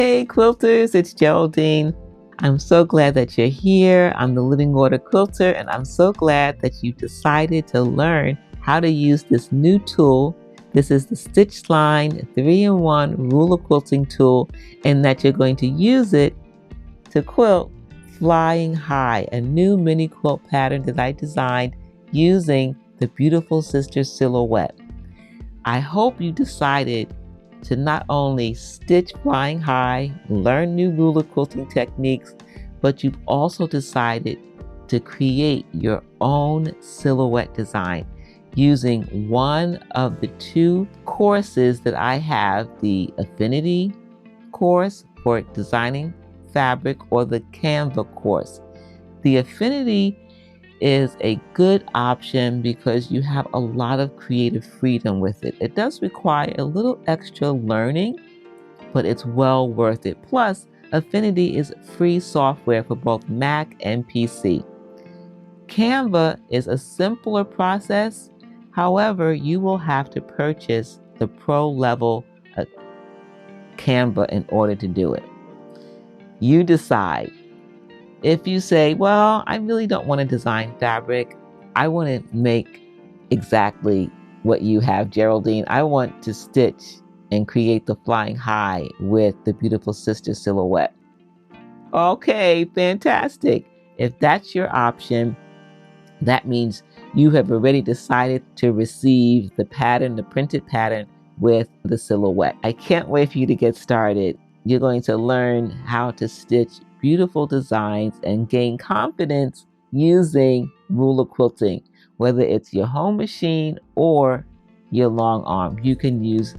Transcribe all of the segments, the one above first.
Hey quilters, it's Geraldine. I'm so glad that you're here. I'm the Living Water Quilter, and I'm so glad that you decided to learn how to use this new tool. This is the STITCHLINE 3-in-1 ruler quilting tool, and that you're going to use it to quilt Flying High, a new mini quilt pattern that I designed using the Beautiful Sister silhouette. I hope you decided to not only stitch Flying High, learn new ruler quilting techniques, but you've also decided to create your own silhouette design using one of the two courses that I have, the Affinity course for designing fabric or the Canva course. The Affinity is a good option because you have a lot of creative freedom with it. It does require a little extra learning, but it's well worth it. Plus, Affinity is free software for both Mac and PC. Canva is a simpler process. However, you will have to purchase the pro level Canva in order to do it. You decide. If you say, well, I really don't want to design fabric, I want to make exactly what you have, Geraldine. I want to stitch and create the Flying High with the Beautiful Sister silhouette. Okay, fantastic. If that's your option, that means you have already decided to receive the pattern, the printed pattern with the silhouette. I can't wait for you to get started. You're going to learn how to stitch beautiful designs and gain confidence using ruler quilting. Whether it's your home machine or your long arm, you can use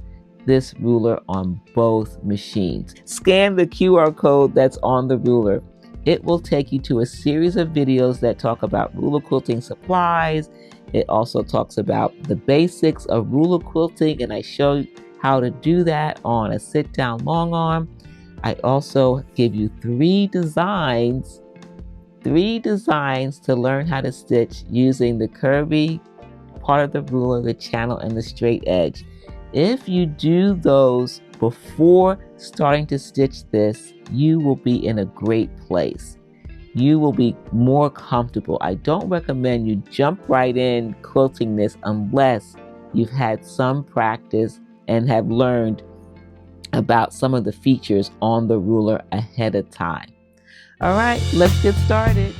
this ruler on both machines. Scan the QR code that's on the ruler. It will take you to a series of videos that talk about ruler quilting supplies. It also talks about the basics of ruler quilting, and I show you how to do that on a sit-down long arm. I also give you three designs to learn how to stitch using the curvy part of the ruler, the channel, and the straight edge. If you do those before starting to stitch this, you will be in a great place. You will be more comfortable. I don't recommend you jump right in quilting this unless you've had some practice and have learned about some of the features on the ruler ahead of time. All right, let's get started.